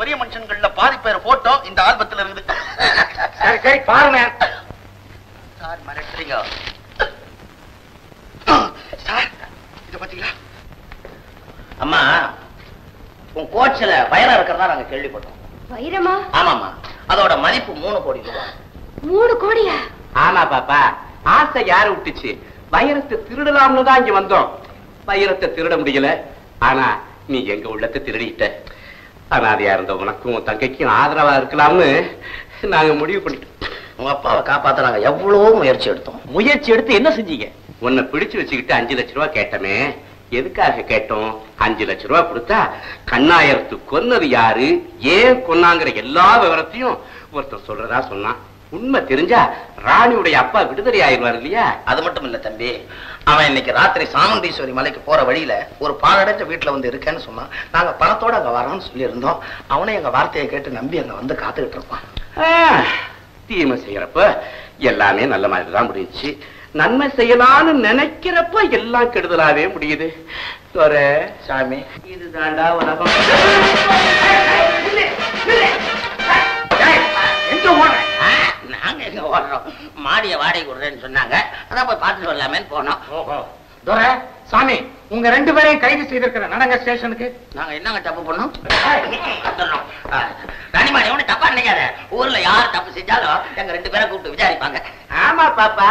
பெரிய மனுஷன்கள்ல பாதி பேர் போட்டோ இந்த ஆல்பத்துல இருக்குது. சரி சரி பாருங்க சார். மிரட்டுறீங்க சார். இத பாத்தீங்களா? அம்மா, உன் கோட்ஸ்ல வைரம் இருக்கிறதா நாங்க கேள்விப்பட்டோம். வைரமா? ஆமாமா, அதோட மதிப்பு 3 கோடி ரூபாய். 3 கோடியா? ஆமா பாப்பா, ஆசை யாரு விட்டுச்சு? வைரத்தை திருடலாம்னு தான் இங்க வந்தோம். வைரத்தை திருட முடியல, ஆனா நீ எங்க உள்ளத்தை திருடிட்ட. அனாதையா இருந்த உனக்கும் தங்கைக்கும் ஆதரவா இருக்கலாம்னு நாங்க முடிவு பண்ணிட்டோம். உங்க அப்பாவை காப்பாத்த நாங்க எவ்வளவோ முயற்சி எடுத்தோம். முயற்சி எடுத்து என்ன செஞ்சீங்க? உன்னை பிடிச்சு வச்சுக்கிட்டு 5 லட்சம் ரூபாய் கேட்டமே, எதுக்காக கேட்டோம்? 5 லட்சம் ரூபாய் கொடுத்தா கண்ணாயிரத்து கொன்னது யாரு, ஏன் கொன்னாங்கிற எல்லா விவரத்தையும் ஒருத்தர் சொல்றதா சொன்னான். உண்மை தெரிஞ்சா ராணியுடைய அப்பா விடுதலை ஆயிடுவார் இல்லையா? அது மட்டும் இல்ல தம்பி, அவன் இன்னைக்கு ராத்திரி சாமுண்டீஸ்வரி மலைக்கு போற வழியில ஒரு பாலடைஞ்ச வீட்டுல வந்து இருக்கேன்னு சொன்னான். நாங்க பணத்தோட அங்க வரோம்னு சொல்லி இருந்தோம். அவனே எங்க வார்த்தையை கேட்டு நம்பி அங்க வந்து காத்துக்கிட்டு இருப்பான். தீமை செய்யறப்ப எல்லாமே நல்ல மாதிரி தான் முடிஞ்சிச்சு. நன்மை செய்யலான்னு நினைக்கிறப்ப எல்லாம் கெடுதலாவே முடியுது. சாமி, இதுதாண்டா உலகம். எங்க ஓடுறேன்? நாங்க எங்க ஓடுறோம்? மாடிய வாடகை விடுறேன்னு சொன்னாங்க, அதான் போய் பார்த்துட்டு வரலாமேன்னு போனோம். துரை, சாமி, உங்க 2 பேரையும் கைது செய்திருக்கிற நடங்க ஸ்டேஷனுக்கு. நாங்க என்னங்க தப்பு பண்ணோம்? ராணிமாடி ஒண்ணு தப்பா நினைக்காத. ஊர்ல யார் தப்பு செஞ்சாலும் எங்க 2 பேரை கூப்பிட்டு விசாரிப்பாங்க. ஆமா பாப்பா,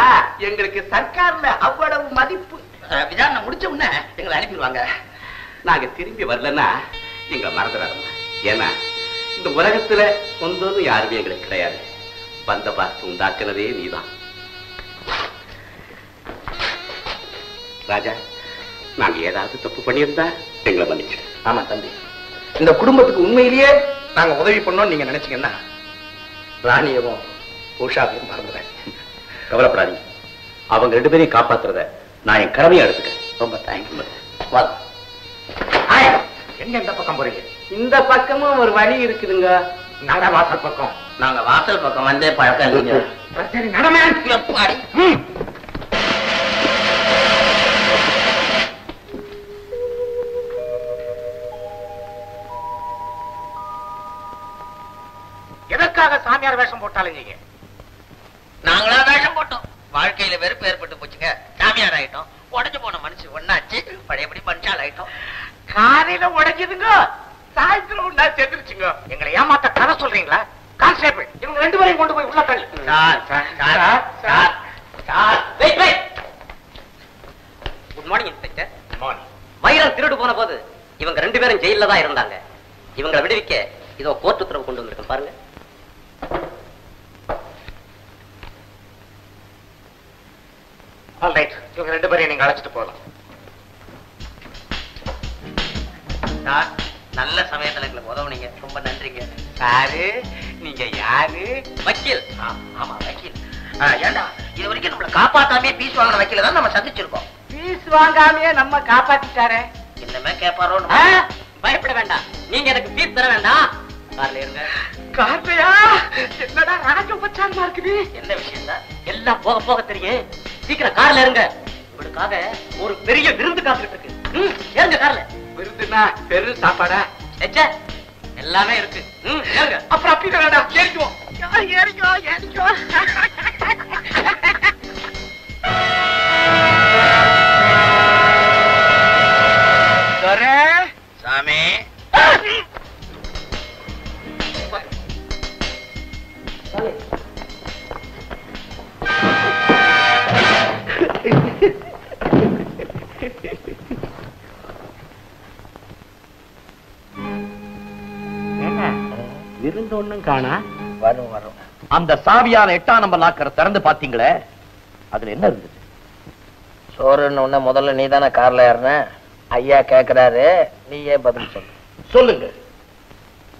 எங்களுக்கு சர்க்கார்ல அவ்வளவு மதிப்பு. விசாரணை முடிச்ச உடனே எங்களை அனுப்பிடுவாங்க. நாங்க திரும்பி வரலன்னா எங்களை மறந்துடாதம்மா. ஏன்னா இந்த உலகத்துல சொந்தம்னு யாருமே எங்களுக்கு கிடையாது. பந்த பார்த்து உண்டாக்குனதே நீதான். ராஜா, நாங்க ஏதாவது தப்பு பண்ணியிருந்தா எங்களை மன்னிச்சிடு. ஆமா தம்பி, இந்த குடும்பத்துக்கு உண்மையிலேயே நாங்க உதவி பண்ணோம் நீங்க நினைச்சீங்கன்னா ராணியவும் உஷாவையும் மறந்துறேன். கவலைப்படாதீங்க, அவங்க 2 பேரையும் காப்பாத்துறத நான் என் கடமையா எடுத்துக்கிறேன். ரொம்ப தேங்க்யூ. எங்க இந்த பக்கம் போறீங்க? இந்த பக்கமும் ஒரு வழி இருக்குதுங்க. நட வாசல் பக்கம். நாங்க வாசல் பக்கம் வந்தே பழக்கம் இல்லைங்க. சரி நடமே. எதற்காக சாமியார் வேஷம் போட்டாலும் நீங்க? நாங்களா வேஷம் போட்டோம். வாழ்க்கையில வெறுப்பு ஏற்பட்டு போச்சுங்க. சாமியார் ஆயிட்டோம். உடஞ்சு போன மனுஷன் ஒன்னாச்சு, பழையபடி மனுஷால் ஆயிட்டோம். காலையில உடைஞ்சதுங்க, சாயந்தரம் உண்டா செத்துருச்சுங்க. எங்களை ஏமாத்த கதை சொல்றீங்களா? கான்ஸ்டேபிள், இவங்க 2 பேரையும் கொண்டு போய் உள்ள தள்ளு. Good morning inspector. வைரம் திருடு போன போது இவங்க 2 பேரும் ஜெயில தான் இருந்தாங்க. இவங்களை விடுவிக்க இதோ கோர்ட் உத்தரவு கொண்டு வந்திருக்கேன் பாருங்க. ஆல் ரைட், இவங்க 2 பேரையும் நீங்க அழைச்சிட்டு போகலாம். நல்ல சமயத்துல எங்களுக்கு உதவுனீங்க, ரொம்ப நன்றிங்க. சாரு, நீங்க யாரு? வக்கீல். ஆமா வக்கீல். ஏண்டா இது வரைக்கும் நம்மள காப்பாத்தாமே பீஸ் வாங்கின வக்கீல தான் நம்ம சந்திச்சிருக்கோம். பீஸ் வாங்காமையே நம்ம காப்பாத்திட்டாரே. என்னமே கேட்பாரோ? பயப்பட வேண்டாம், நீங்க எனக்கு ஃபீஸ் தர வேண்டாம். கார்ல இருங்க. கார்லையா? என்னடா ராஜோபச்சாரமா இருக்குது. என்ன விஷயம் தான்? எல்லாம் போக போக தெரியும். சீக்கிரம் கார்ல இருங்க. உங்களுக்காக ஒரு பெரிய விருந்து காத்துட்டு இருக்கு. ஏறுங்க கார்ல. விருதுனா பெரு சாப்பாடா? எல்லாமே இருக்கு. ஏறுங்க. அப்புறம் அப்படி வேண்டாம், ஏறிக்குவோம். ஏறிக்கோ ஏறிக்கோ. சாமி, விருந்து ஒண்ணும் காணா. வரும் வரும். அந்த சாவியான 8ஆம் நம்பர் லாக்கரை திறந்து பாத்தீங்களே, அதுல என்ன இருந்தது? சோறுன்னு உடனே முதல்ல நீ தானே கார்ல ஏறின? ஐயா கேக்குறாரு, நீயே பதில் சொல்லு. சொல்லுங்க.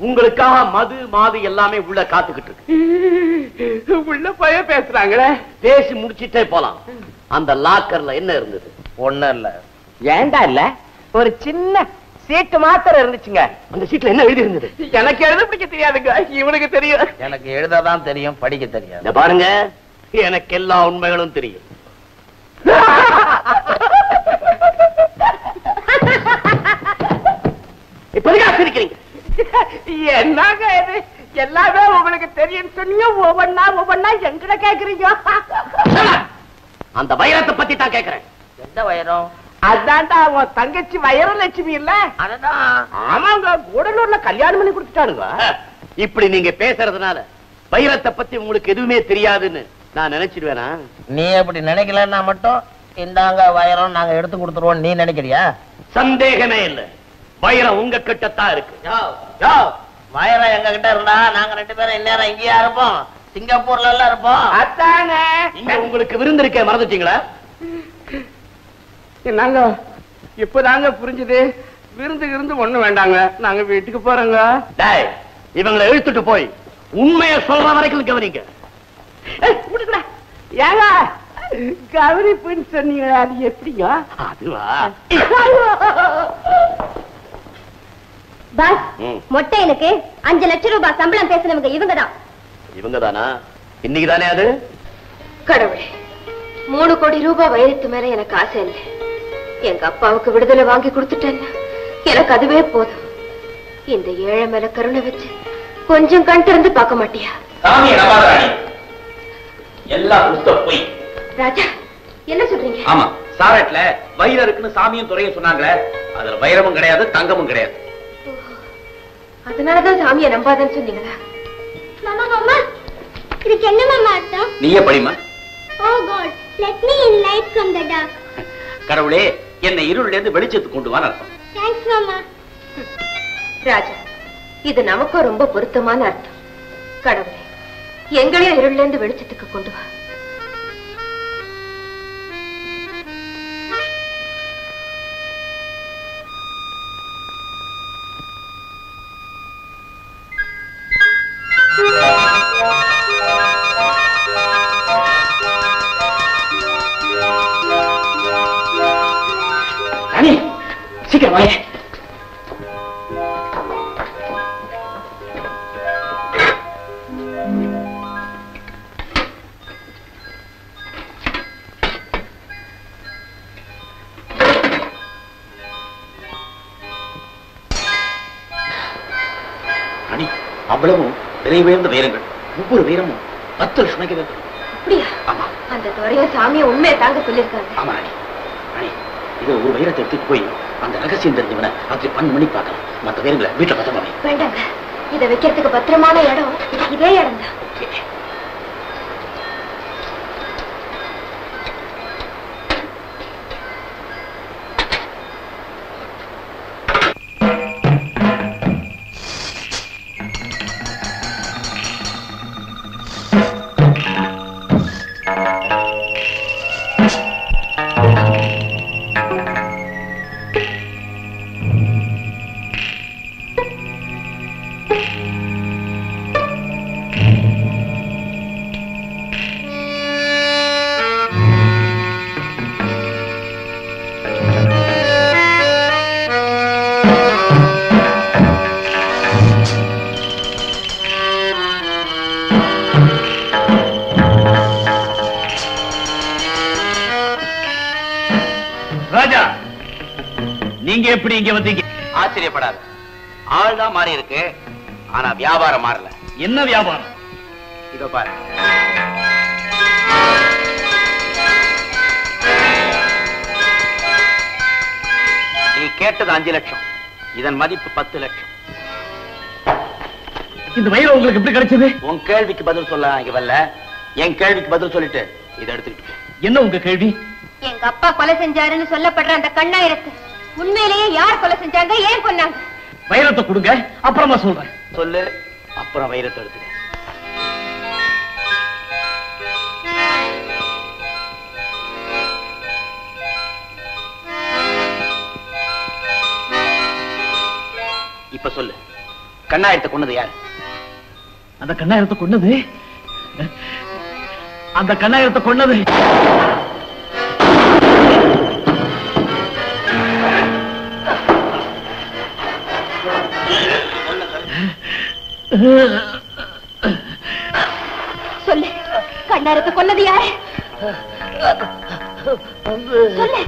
உங்களுக்காக மது மாது எல்லாமே உள்ள காத்துக்கிட்டு இருக்கு. உள்ள போய் பேசுறாங்களே. பேசி முடிச்சிட்டே போலாம். அந்த லாக்கர்ல என்ன இருந்தது? ஒண்ணும் இல்ல. ஏண்டா இல்ல, ஒரு சின்ன சீட்டு மாத்திரம் இருந்துச்சுங்க. அந்த சீட்ல என்ன எழுதி இருந்தது? எனக்கு எழுத பிடிக்க தெரியாதுங்க, இவனுக்கு தெரியும். எனக்கு எழுததான் தெரியும், படிக்க தெரியாது. இத பாருங்க, எனக்கு எல்லா உண்மைகளும் தெரியும். இப்ப சிரிக்கிறீங்க? என்னங்க இது எல்லாமே உங்களுக்கு தெரியும் சொன்னீங்க, ஒவ்வொன்னா எங்கிட்ட கேக்குறீங்க. அந்த வைரத்தை பத்தி தான் கேக்குறேன். எந்த வைரம்? அதான்டா அவன் தங்கச்சி வைரலட்சுமி இல்ல? அதான். ஆமாங்க, கூடலூர்ல கல்யாணம் பண்ணி கொடுத்துட்டானுங்க. இப்படி நீங்க பேசுறதுனால வைரத்தை பத்தி உங்களுக்கு எதுவுமே தெரியாதுன்னு நான் நினைச்சிடுவேனா? நீ அப்படி நினைக்கலன்னா மட்டும் இந்தாங்க வைரம் நாங்க எடுத்து கொடுத்துருவோம் நீ நினைக்கிறியா? சந்தேகமே இல்ல, வைரம் உங்க கிட்டத்தான் இருக்கு. வைரம் எங்க கிட்ட இருந்தா நாங்க 2 பேரும் இந்நேரம் இங்கேயா இருப்போம், சிங்கப்பூர்ல எல்லாம் இருப்போம். அதானே இங்க உங்களுக்கு விருந்திருக்க மறந்துட்டீங்களா? நாங்க இப்பதாங்க புரிஞ்சுது. விருந்து ஒண்ணு வேண்டாங்க, நாங்க வீட்டுக்கு போறோங்க. டேய், இவங்களை இழுத்துட்டு போய் உண்மையை சொல்ற வரைக்கும் கவனிங்க. ஏங்க கவனிப்புன்னு சொன்னீங்களா? அது எப்படிங்க? அதுவா? பாஸ், மொட்டை எனக்கு 5 லட்சம் ரூபாய் சம்பளம் பேசினவங்க இவங்கதான். இவங்கதானா? இன்னைக்கு தானே அது? கடவுளே, 3 கோடி ரூபாய் வைரத்து மேல எனக்கு ஆசை இல்லை. எங்க அப்பாவுக்கு விடுதலை வாங்கி கொடுத்துட்டேன்னா எனக்கு அதுவே போதும். இந்த ஏழை மேல கருணை வச்சு கொஞ்சம் கண் திறந்து பார்க்க மாட்டியா? சாமியை நம்பாத ராணி, எல்லாம் சுத்த பொய். ராஜா, என்ன சொல்றீங்க? ஆமா, சாரட்ல வைரம் இருக்குன்னு சாமியும் துறையும் சொன்னாங்களே, அதுல வைரமும் கிடையாது, தங்கமும் கிடையாது. அதனாலதான் சாமியை நம்பாதன்னு சொன்னீங்களா? மாமா மாமா, இதுக்கு என்ன மாமா அர்த்தம்? நீயே படிமா. Oh God, let me in light from the dark. கடவுளே, என்னை இருளில இருந்து வெளிச்சத்துக்கு கொண்டு வான்னு அர்த்தம். Thanks மாமா. ராஜா, இது நமக்கு ரொம்ப பொருத்தமான அர்த்தம். கடவுளே, எங்களையும் இருளில இருந்து வெளிச்சத்துக்கு கொண்டு வா. ராணி, சீக்கிரம் வாங்க. ராணி, அவ்வளவும் விலை உயர்ந்த வைரங்கள். ஒவ்வொரு வைரமும் 10 லட்சம் ரூபாய்க்கு வைக்கும். அப்படியா? ஆமா. அந்த துறைய சாமியை உண்மையை தாங்க சொல்லிருக்காங்க. ஆமா ராணி. ராணி, இது ஒரு வைரத்தை எடுத்துட்டு போய் அந்த ரகசியம் தெரிஞ்சவன ராத்திரி 12 மணிக்கு பார்க்கலாம். மற்ற வைரங்களை வீட்டுல பத்திரமா வை. வேண்டாங்க, இதை வைக்கிறதுக்கு பத்திரமான இடம் இதே இடம் தான். ராஜா, நீங்க எப்படி இங்க வந்தீங்க? ஆச்சரியப்படாத, ஆள் தான் மாறி இருக்கு, ஆனா வியாபாரம் மாறல. என்ன வியாபாரம்? இதோ பாரு. நீ கேட்டது 5 லட்சம், இதன் மதிப்பு 10 லட்சம். இந்த வைரம் உங்களுக்கு எப்படி கிடைச்சது? உன் கேள்விக்கு பதில் சொல்ல நான் இங்க வரல, என் கேள்விக்கு பதில் சொல்லிட்டு இதை எடுத்துக்கிட்டு. என்ன உங்க கேள்வி? எங்க அப்பா கொலை செஞ்சாருன்னு சொல்லப்படுற அந்த கண்ணாயிரத்தை உண்மையிலேயே யார் கொலை செஞ்சாங்க, ஏன் கொன்னாங்க? வைரத்தை கொடுங்க, அப்புறமா சொல்றேன். சொல்லு, அப்புறம் வைரத்தை எடுத்துக்க. இப்ப சொல்லு, கண்ணாயிரத்தை கொன்னது யாரு? அந்த கண்ணாயிரத்தை கொன்னது அந்த கண்ணாயிரத்தை கொன்னது சொல்லு, கண்ணாயிரத்தை கொன்னது யாரு? சொல்லு.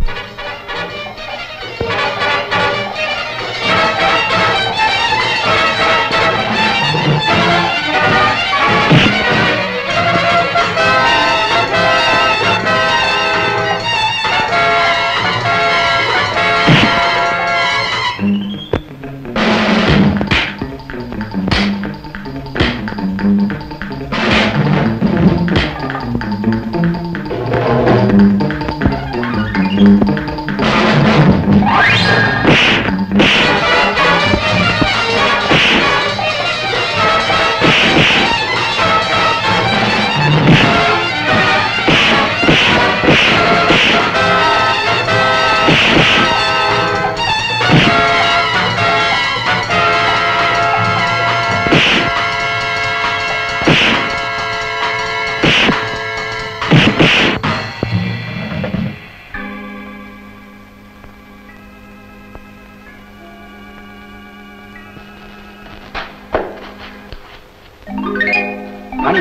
மணி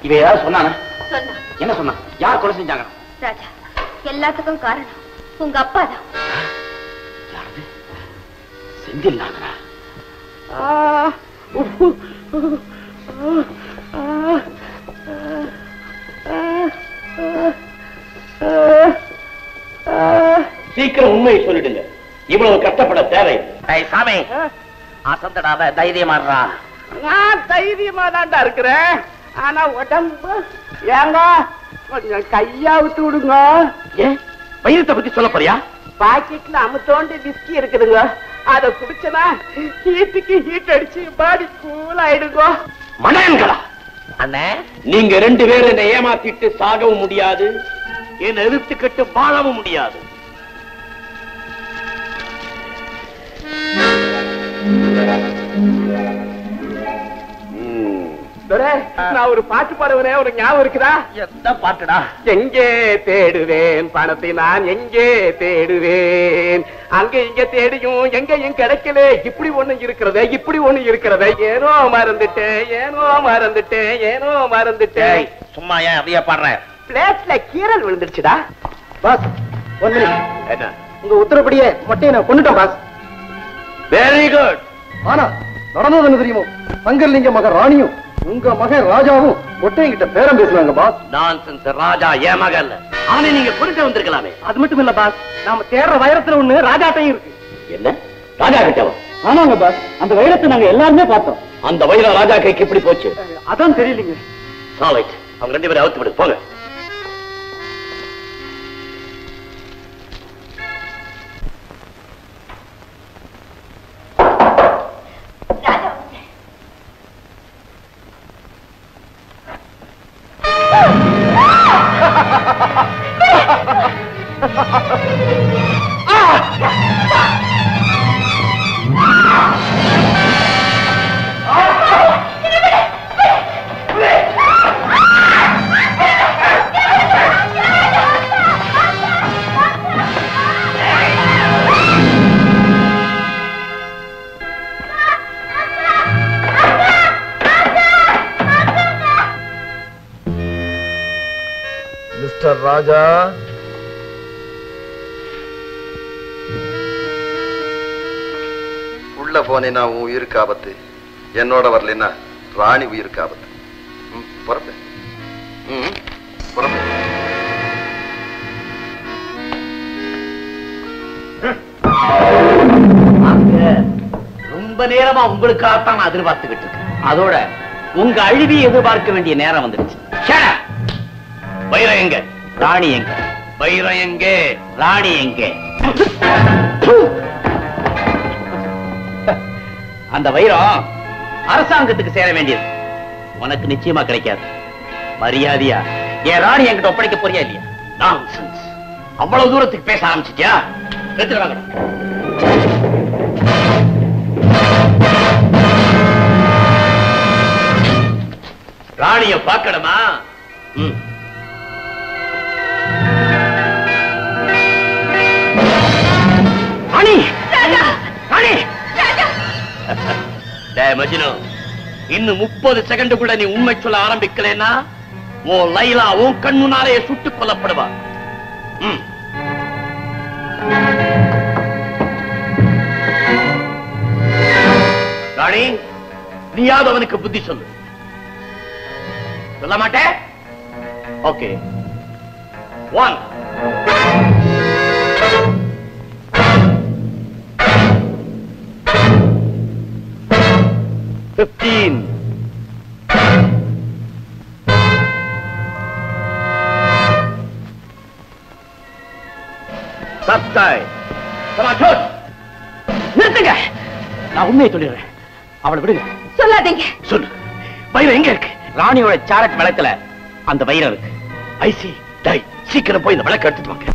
இவ ஏதாவது சொன்னானா? சொன்னா. என்ன சொன்னா? யார் கொலை செஞ்சாங்க? ராஜா, எல்லாத்துக்கும் காரணம் உங்க அப்பா தான். யாரு? செந்தில் நாகரா? சீக்கிரம் உண்மையை சொல்லிடுங்க. இவ்வளவு கஷ்டப்பட தேவை. சாமி அசந்தடாத தைரியமாடுறா. நான் தைரியமா தான்டா இருக்கிறேன். ஆனா உடம்பு ஏங்க கொஞ்சம் கையா விட்டு விடுங்க. ஏன் பயிரத்தை பத்தி சொல்ல போறியா? பாக்கெட்ல அமுத்தோண்டி விஸ்கி இருக்குதுங்க. அத குடிச்சனா ஹீட்டுக்கு ஹீட் அடிச்சு பாடி கூல் ஆயிடுங்க. மனன்களா அண்ணே, நீங்க 2 பேரும் என்னை ஏமாத்திட்டு சாகவும் முடியாது, என்னை எதிர்த்துக்கிட்டு வாழவும் முடியாது. நான் ஒரு பாட்டு பாடுவனே, ஒரு ஞாபகம் இருக்குதா? எந்த பாட்டுடா? எங்கே தேடுவேன் பணத்தை, நான் எங்கே தேடுவேன்? அங்க இங்க தேடியும் எங்கேயும் கிடைக்கல. இப்படி ஒண்ணு இருக்கிறத, இப்படி ஒண்ணு இருக்கிறத, ஏனோ மறந்துட்டேன், ஏனோ மறந்துட்டேன், ஏனோ மறந்துட்டேன். சும்மா ஏன் அதையா பாடுற? பிளேட்ல கீரல் விழுந்துருச்சுடா. Pass, 1 minute. என்ன? உங்க உத்தரப்படியே மொட்டையை நான் கொண்டுட்டேன் பாஸ். Very good. ஆனா நடந்தது என்ன தெரியுமோ? சங்கர்லிங்க மகன் ராணியும் உங்க மகன் ராஜாவும் மொட்டையங்கிட்ட பேரம் பேசுனாங்க பாஸ். நான்சென்ஸ். ராஜா ஏன் மகன்? அவனை நீங்க கொண்டு வந்திருக்கலாமே. அது மட்டும் இல்ல பாஸ், நாம தேடுற வைரத்துல ஒண்ணு ராஜாட்டையும் இருக்கு. என்ன? ராஜா கிட்டவா? ஆமாங்க பாஸ், அந்த வைரத்தை நாங்க எல்லாருமே பார்த்தோம். அந்த வைரம் ராஜா கைக்கு எப்படி போச்சு? அதான் தெரியலீங்க. சாலைட், அவங்க 2 பேரும் அவுத்து விடு, போங்க. மிஸ்டர் ராஜா, உள்ள போனேன்னா உன் உயிருக்கு ஆபத்து, என்னோட வரலன்னா ராணி உயிருக்கு ஆபத்து. புறப்பேன். புறப்பேன். ரொம்ப நேரமா உங்களுக்காகத்தான் நான் எதிர்பார்த்துக்கிட்டு இருக்கேன். அதோட உங்க அழுவி எதிர்பார்க்க வேண்டிய நேரம் வந்துருச்சு. வைரம் எங்க? ராணி எங்க? வைரம் எங்க? ராணி எங்க? அந்த வைரம் அரசாங்கத்துக்கு சேர வேண்டியது, உனக்கு நிச்சயமா கிடைக்காது. மரியாதையா என் ராணி என்கிட்ட ஒப்படைக்க போறியா இல்லையா? நான்சென்ஸ். அவ்வளவு தூரத்துக்கு பேச ஆரம்பிச்சிட்டியா? எடுத்துட்டு ராணிய பார்க்கணுமா? ராணி! ராணி! டேய் மஜ்னு, இன்னும் 30 செகண்டுக்குள்ள நீ உண்மை சொல்ல ஆரம்பிக்கலன்னா உன் லைலா உன் கண் முன்னாலே சுட்டுக் கொல்லப்படுவா. ராணி, நீயாவது அவனுக்கு புத்தி சொல்லு. சொல்ல மாட்டே? ஓகே. 1 15 நிறுத்துங்க. நான் உண்மையை சொல்லிடுறேன். அவளை விடுங்க. சொல்லாதீங்க. சொல்லு, வைரம் எங்க இருக்கு? ராணியோட சாரட் விளக்குல அந்த வைரம் இருக்கு. ஐசி டை, சீக்கிரம் போய் இந்த விளக்கு எடுத்துட்டு வாங்க.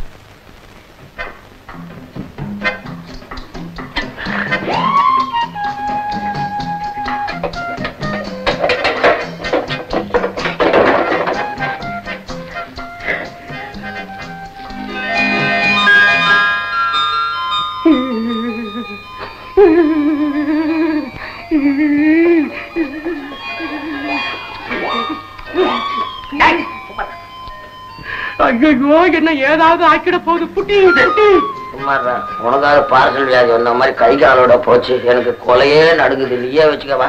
ஐயோ என்ன ஏதாவது ஆக்கிட போகுது குட்டி குட்டி. சும்மாறா, உனக்காவது பார்சல் வியாதி வந்த மாதிரி கை காலோட போச்சு. எனக்கு கொலையே நடுங்குது. நீயே வச்சுக்கவா.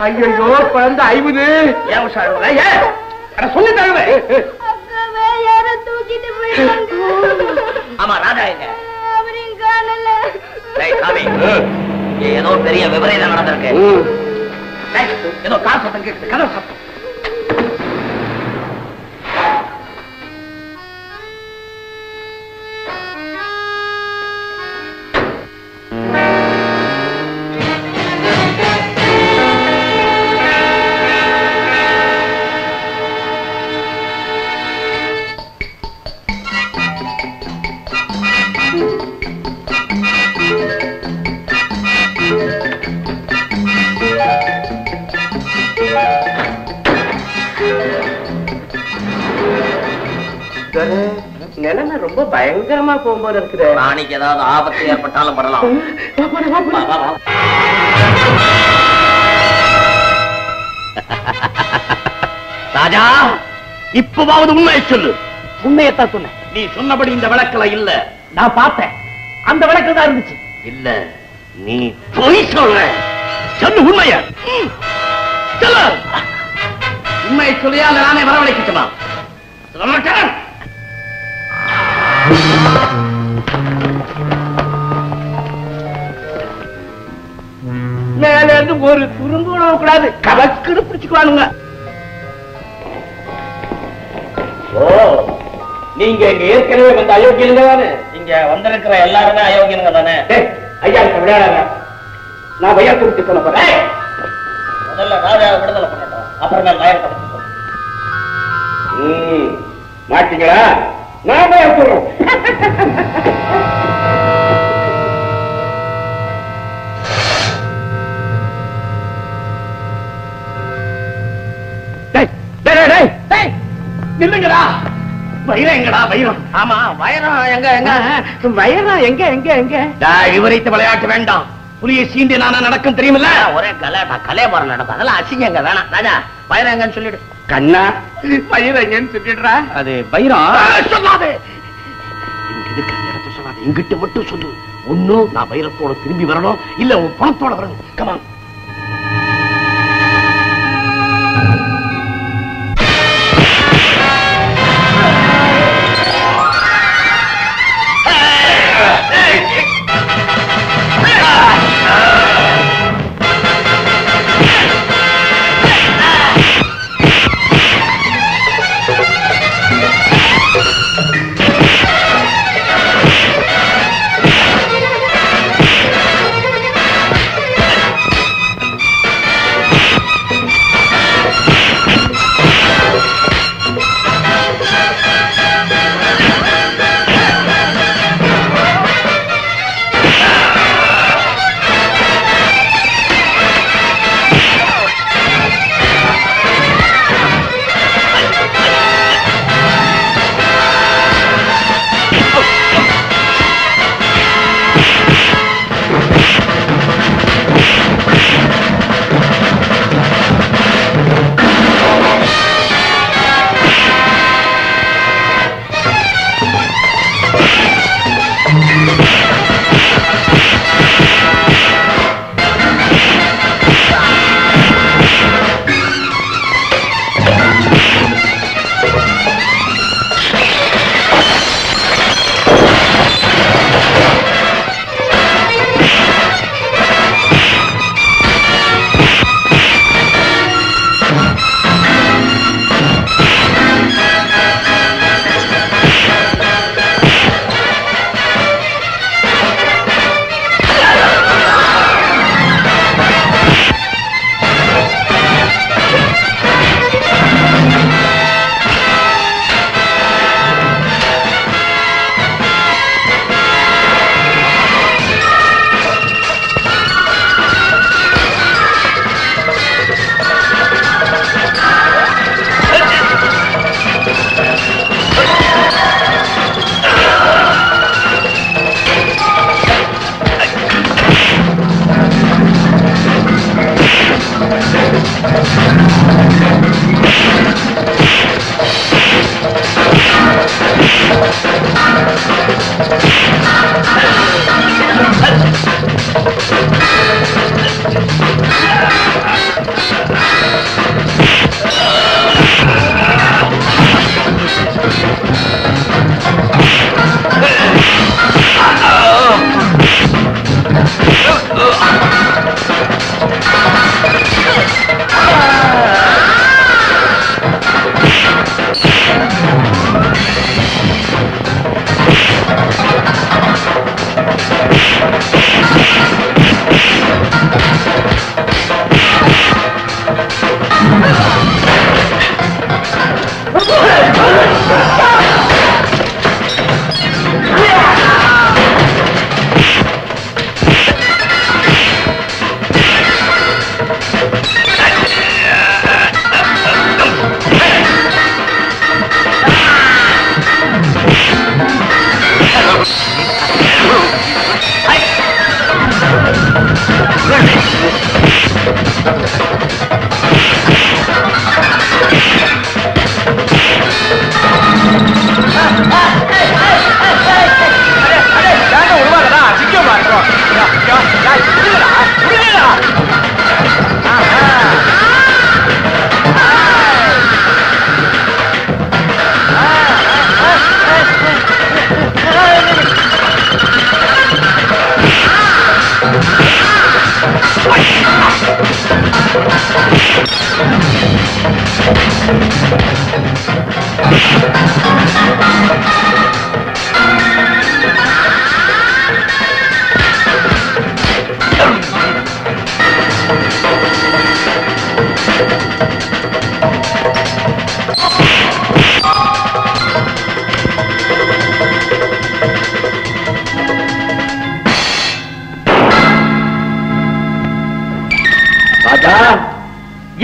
ஐயோ குழந்தை ஐவுது. ஏன் சொல்லி தருவேன். ஆமா, ராஜா எங்க? ஏதோ பெரிய விபரீதம் நடந்திருக்கு. ஏதோ கார் சத்தம் கேட்குது, கதவு சத்தம். நிலைமை ரொம்ப பயங்கரமா போகும்போது இருக்குது. ராணிக்கு ஏதாவது ஆபத்து ஏற்பட்டாலும் படலாம். ராஜா, இப்பவாவது உண்மையை சொல்லு. உண்மையத்தான் சொன்ன. நீ சொன்னபடி இந்த விளக்குல இல்ல. நான் பார்த்தேன், அந்த விளக்குல தான் இருந்துச்சு. இல்ல, நீ பொய் சொல்ற. சொல்லு உண்மைய. சொல்லு. உண்மையை சொல்லியா அந்த நானே வரவழைக்கட்டுமா? சொல்ல மாட்டேன். மேல இருந்து ஒரு துரும்பு கூடாது, கவக்குன்னு பிடிச்சுக்குவானுங்க. ஓ, நீங்க இங்க ஏற்கனவே வந்த அயோக்கியனுங்க தானே? இங்க வந்திருக்கிற எல்லாருமே அயோக்கியனுங்க தானே? ஐயா விளையாடாங்க. நான் வையா குறித்து சொல்ல போறேன். முதல்ல ராஜாவை விடுதலை பண்ணட்டும், அப்புறம் நான் மயத்தை பத்தி சொல்றேன். மாட்டீங்களா? நான் வையா சொல்றேன். நில்லுங்கடா. வைரம் எங்கடா? வைரம். ஆமா, வைரம் எங்க? எங்க வைரம் எங்க எங்க எங்க? விவரித்து விளையாட்டு வேண்டாம். புலியை சீண்டி நானா நடக்கும் தெரியுமில்ல? ஒரே கலாட்டா, கலையபாரம் நடக்கும். அதெல்லாம் அசிங்கங்க. வேணாம் ராஜா, வைரம் எங்கன்னு சொல்லிடு. கண்ணா, வைரம் எங்கன்னு சொல்லிடுறா. அது வைரம் சொல்லாது. இங்க இருக்கிற இடத்த சொல்லாது, இங்கிட்ட மட்டும் சொல்லு. ஒன்னும் நான் வைரத்தோட திரும்பி வரணும், இல்ல உன் பணத்தோட வரணும். கமான்.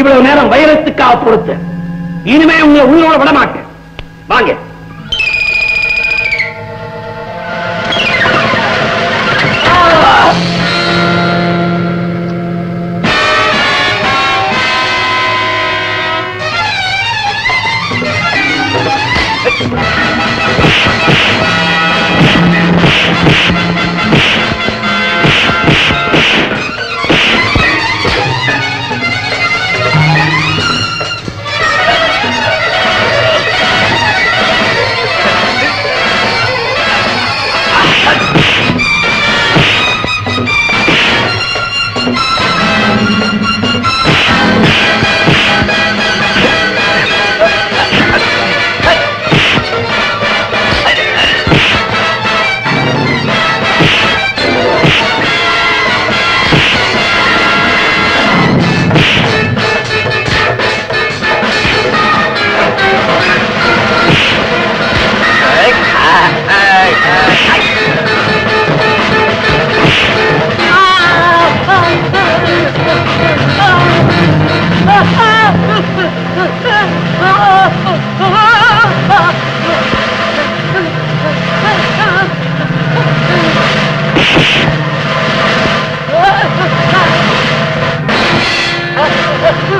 இவ்வளவு நேரம் வைரத்துக்காக பொறுத்து இனிமே உங்களை உயிரோட விட மாட்டேன். வாங்க.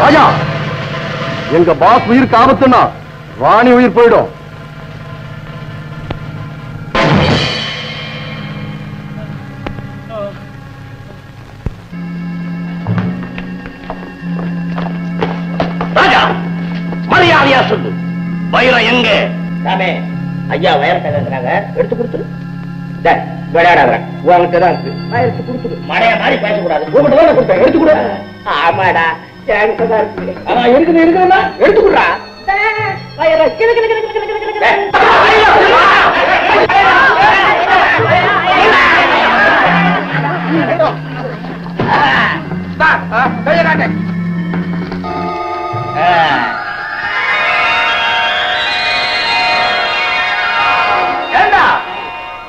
ராஜா, எங்க பாஸ் உயிருக்கு ஆபத்துன்னா ராணி உயிர் போயிடும். ராஜா, மரியாதையா சொல்லு, வைரம் எங்க? ஐயா வயர் தகங்கிறாங்க, எடுத்து கொடுத்துரு. விளையாடாத உங்ககிட்ட தான் இருக்கு, நான் எடுத்து கொடுத்துரு. மழைய மாதிரி பேசக்கூடாது. உங்ககிட்ட தான் கொடுத்தேன், எடுத்து கொடு. ஆமாடா, இருக்குதுன்னா எடுத்து கொடுறா.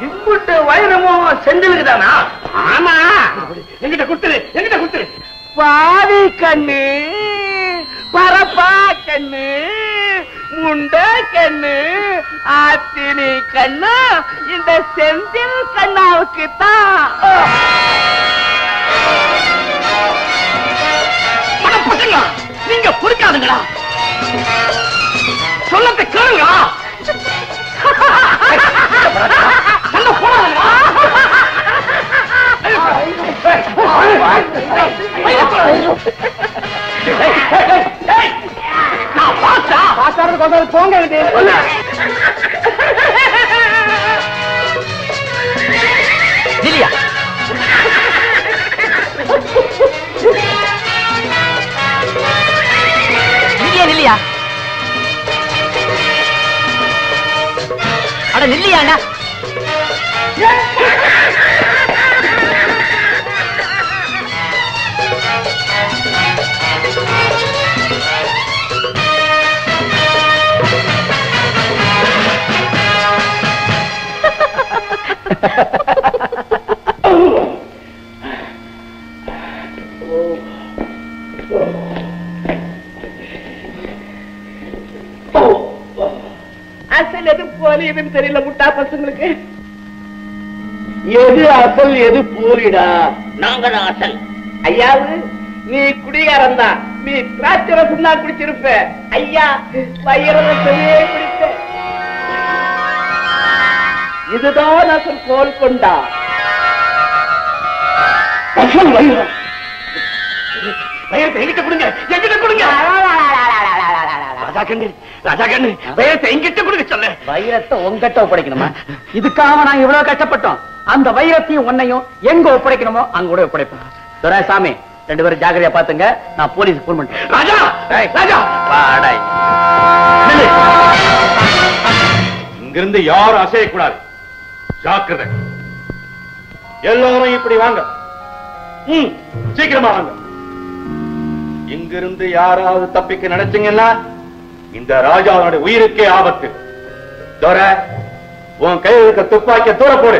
இம்புட்டு வைரமும் செஞ்சிருக்குதானா? ஆமா. எங்கிட்ட குடுத்துரு, எங்கிட்ட குடுத்துரு. பாவி கண்ணு, பரப்பா கண்ணு, முண்ட கண்ணு, ஆத்தினி கண்ணு இந்த செந்தில் கண்ணாவுக்கு தான். போடாதீங்களா? சொல்லத்தை கேளுங்க. சண்டை போடாதீங்களா? நான் பாஸ்டா போங்க. இல்லையா இல்லையா அட நில்லையாண்ணா. அசல் எது போலி எதுன்னு தெரியல முட்டா பசங்களுக்கு. எது அசல் எது போலிடா? நாங்க தான் அசல். ஐயாவு நீ குடிகாரன் தான். நீ திராட்சை ரசம் தான் குடிச்சிருப்ப. ஐயா வயிறத்தையே குடிப்ப. இதுதான் அசல் கோல்கொண்டா. அசல் வயிறு. வயிறத்தை எங்கிட்ட கொடுங்க, எங்கிட்ட கொடுங்க. ராஜா கண்ணு வயிறத்தை எங்கிட்ட கொடுக்க சொல்ல. வைரத்தை உங்ககிட்ட ஒப்படைக்கணுமா? இதுக்காக நாங்க இவ்வளவு கஷ்டப்பட்டோம். அந்த வைரத்தையும் உன்னையும் எங்க ஒப்படைக்கணுமோ அங்க கூட ஒப்படைப்போம். துரைசாமி, 2 பேரும் ஜாக்கிரதையா பாத்துங்க. நான் போலீஸ் போன் பண்றேன். ராஜா ராஜா வாடா. இங்கிருந்து யாரும் அசையக்கூடாது. ஜாக்கிரதை. எல்லாரும் இப்படி வாங்க. சீக்கிரமா வாங்க. இங்கிருந்து யாராவது தப்பிக்க நினைச்சீங்கன்னா இந்த ராஜாவோட உயிருக்கே ஆபத்து. தோர உன் கையில் இருக்க துப்பாக்கிய தூர போடு.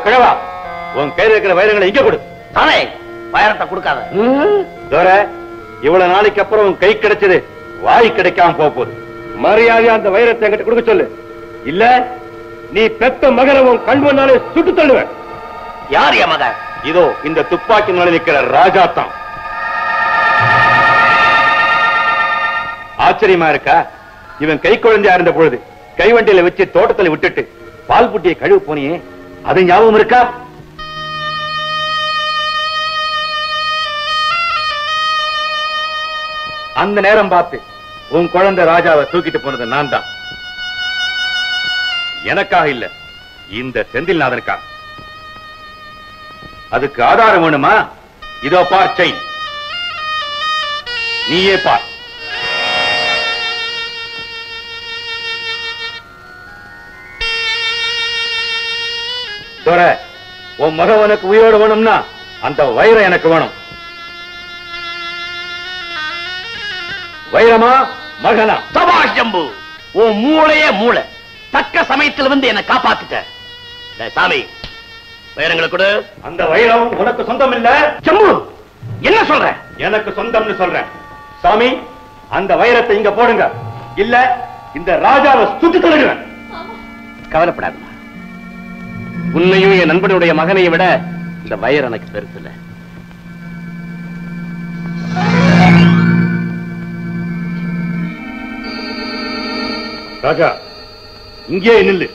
கிழவா, உன் கையில் இருக்கிற வைரங்களை இங்க கொடு. தானே வைரத்தை கொடுக்காத. தோர இவ்வளவு நாளைக்கு அப்புறம் உன் கை கிடைச்சது வாய் கிடைக்காம போகுது. மரியாதையா அந்த வைரத்தை என்கிட்ட கொடுக்க சொல்லு. இல்ல நீ பெத்த மகனை உன் கண் முன்னாலே சுட்டு தள்ளுவேன். யார் என் மகன்? இதோ இந்த துப்பாக்கி மேல நிற்கிற ராஜா தான். ஆச்சரியமா இருக்கா? இவன் கை குழந்தையா இருந்த பொழுது கைவண்டியில வச்சு தோட்டத்துல விட்டுட்டு பால் புட்டியை கழுவு போனியே, அது ஞாபகம் இருக்கா? அந்த நேரம் பார்த்து உன் குழந்தை ராஜாவை தூக்கிட்டு போனது நான் தான். எனக்காக இல்ல, இந்த செந்தில்நாதனுக்காக. அதுக்கு ஆதாரம் வேணுமா? இதோ பார் செயின். நீயே பார். உன் மகவனுக்கு உயிரோடு வேணும்னா அந்த வைரம் எனக்கு வேணும். வைரமா மகனா? சபாஷ் ஜம்பு, உன் மூளையே மூளை. தக்க சமயத்தில் வந்து என்னை காப்பாத்திட்ட. சாமி, வைரங்களை கொடு. அந்த வைரம் உனக்கு சொந்தம் இல்ல. ஜம்பு, என்ன சொல்ற? எனக்கு சொந்தம்னு சொல்றேன். சாமி, அந்த வைரத்தை இங்க போடுங்க. இல்ல இந்த ராஜாவை சுட்டு தள்ளுகிறேன். கவலைப்படாத. உன்னையும் என் நண்பனுடைய மகனையும் விட இந்த வைரம் எனக்கு பெருசு இல்ல. ராஜா, இங்கே நில்லு.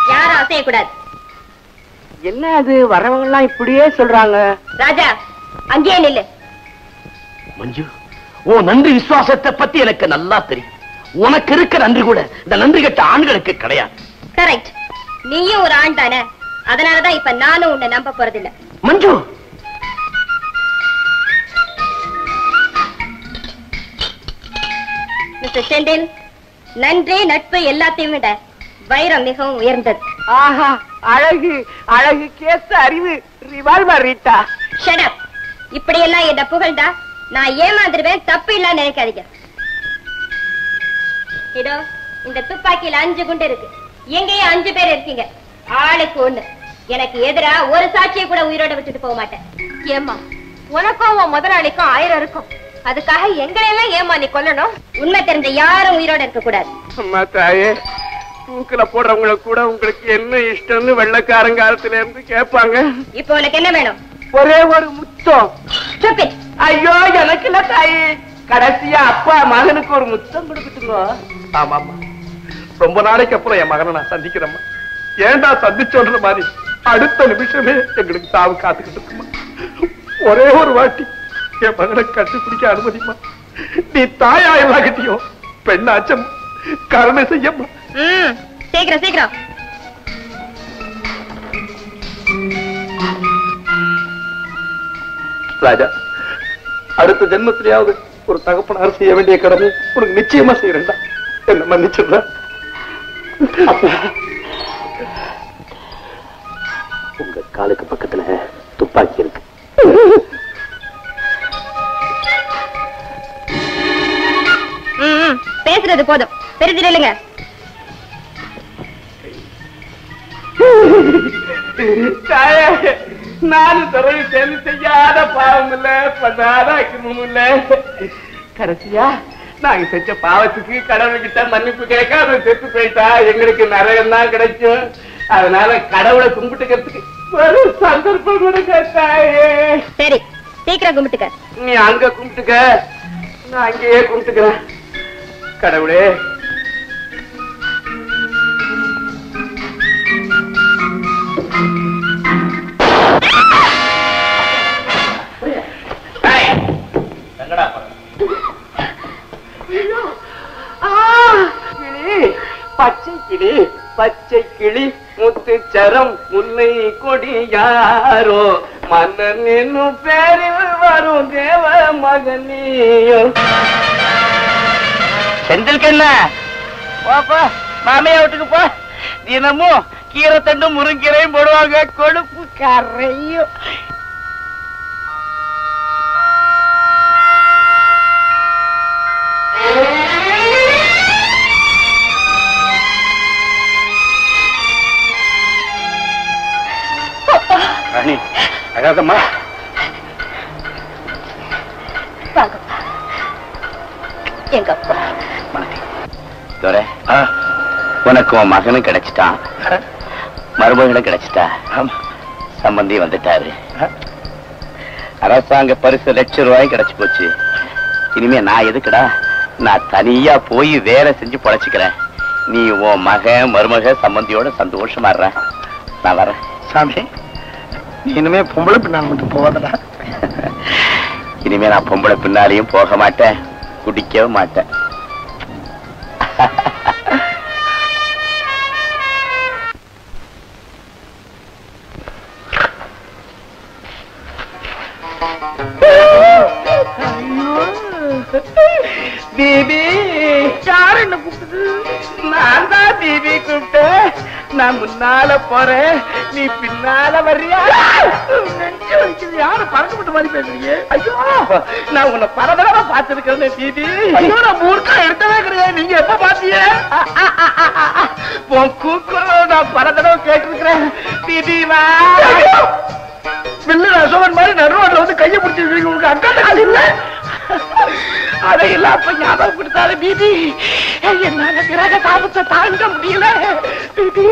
யாரும் அசையக்கூடாது. என்ன அது வரவங்க எல்லாம் இப்படியே சொல்றாங்க? ராஜா, அங்கேயே நில்லு. மஞ்சு, உன் நன்றி விசுவாசத்தை பத்தி எனக்கு நல்லா தெரியும். உனக்கு இருக்க நன்றி கூட இந்த நன்றி கட்ட ஆண்களுக்கு கிடையாது. கரெக்ட். நீயும் ஒரு ஆண் தானே, அதனாலதான் இப்ப நானும் உன்னை நம்ப போறதில்லை. மஞ்சு, மிஸ்டர் செந்தில், நன்றி நட்பு எல்லாத்தையும் விட வைரம் மிகவும் உயர்ந்தது. ஆஹா, அழகு அழகு கேச அறிவு ரிவால்வர் ரீட்டா. Shut up. இப்படி எல்லாம் என்ன புகழ்ந்தா நான் ஏமாந்துருவேன். தப்பு இல்ல நினைக்காதீங்க. இதோ இந்த துப்பாக்கியில 5 குண்டு இருக்கு. எங்கேயும் 5 பேர் இருக்கீங்க. ஆளுக்கு ஒண்ணு. எனக்கு எதிரா ஒரு சாட்சியை கூட உயிரோட விட்டுட்டு போக மாட்டேன். ஏம்மா, உனக்கும் உன் முதலாளிக்கும் 1000 இருக்கும். அதுக்காக எங்களையெல்லாம் ஏமா நீ கொல்லணும்? உண்மை தெரிஞ்ச யாரும் உயிரோட இருக்க கூடாது. அம்மா தாயே, தூக்குல போடுறவங்களை கூட உங்களுக்கு என்ன இஷ்டம்னு வெள்ளக்காரங்காலத்துல இருந்து கேட்பாங்க. இப்போ உனக்கு என்ன வேணும்? ஒரே ஒரு முத்தம். ஐயோ எனக்கு இல்ல தாயி, கடைசியா அப்பா மகனுக்கு ஒரு முத்தம் கொடுக்கட்டுங்க. ஆமாமா, ரொம்ப நாளைக்கு அப்புறம் என் மகனை நான் சந்திக்கிறேம்மா. ஏன்டா சந்திச்சோன்ற மாதிரி அடுத்த நிமிஷமே எங்களுக்கு சாவு காத்துக்கிட்டு இருக்குமா. ஒரே ஒரு வாட்டி என் மகனை கண்டுபிடிக்க அனுமதிமா. நீ தாயா எல்லாகிட்டையும் பெண்ணாச்சம் கருணை செய்யம்மா. சீக்கிரம் சீக்கிரம். ராஜா, அடுத்த ஜென்மத்திலேயாவது ஒரு தகப்பனார் செய்ய வேண்டிய கடமை உனக்கு நிச்சயமா செய்யறேன்டா. என்ன மன்னிச்சிடுற. உங்க காலுக்கு பக்கத்துல துப்பாக்கி இருக்கு. பேசுறது போதும், தெரிஞ்சு இல்லைங்க. நானும் துறவு சேர்ந்து செய்யாத பாவம் இல்ல, பண்ணாத அக்கிரமும் இல்ல. கடைசியா நாங்க செஞ்ச பாவத்துக்கு கடவுள்கிட்ட மன்னிப்பு கேட்காம செத்து போயிட்டா எங்களுக்கு நரகம் தான் கிடைக்கும். அதனால கடவுளை கும்பிட்டுக்கிறதுக்கு ஒரு சந்தர்ப்பம் கொடுங்க தாயே. சரி, சீக்கிரம் கும்பிட்டுக்க. நீ அங்க கும்பிட்டுக்க, நான் அங்கேயே கும்பிட்டுக்கிறேன். கடவுளே, பச்சை கிளி பச்சை கிளி முத்துச்சரம் முல்லை கொடியாரோ மன்னன் என்னும் பேரில் வரும் தேவ மகனியோ. செந்தில் என்ன போப்பா, மாமையா வீட்டுக்கு போ. தினமும் கீரை தண்டும் முருங்கீரையும் போடுவாங்க, கொழுப்பு கரையும். ராணி, அழாதம்மா. எங்க அப்பா துரை, உனக்கு உன் மகனும் கிடைச்சிட்டான், மருமகளும் கிடைச்சிட்டா, சம்பந்தி வந்துட்டாரு. அரசாங்க பரிசு ₹1,00,000 கிடைச்சு போச்சு. இனிமே நான் எதுக்குடா, நான் தனியா போய் வேலை செஞ்சு பொழைச்சுக்கிறேன். நீ உன் மகன் மருமக சம்பந்தியோட சந்தோஷமா இருற. நான் வரேன். சாமி, இனிமே பொம்பளை பின்னால் மட்டும் போவாதடா. இனிமே நான் பொம்பளை பின்னாலையும் போக மாட்டேன், குடிக்கவும் மாட்டேன். தீபி, யார் என்ன கூப்பிட்டு? நான் தான் தீபி கூப்பிட்டேன். நான் முன்னால போறேன், நீ பின்னால வர்றியா? யார பறக்கப்பட்ட மாதிரி பேசுறீங்க? ஐயோ, நான் உன்னை பல தடவை பார்த்திருக்கிறேன் தீபி. ஐயோ, நான் மூர்க்கா எடுத்தவே கிடையாது. நீங்க எப்ப பாத்தீங்க? உன் கூக்குரல் நான் பல தடவை கேட்டிருக்கிறேன் தீபி. வா. வில்லு அசோகன் மாதிரி நடுவாட்டில் வந்து கையை பிடிச்சிருக்கீங்க. உங்களுக்கு அக்கா கால் இல்ல? அதையெல்லாம் அப்ப ஞாபகம் கொடுத்தாரு தீபி. என்னால கிரக தாபத்தை தாங்க முடியல தீபி.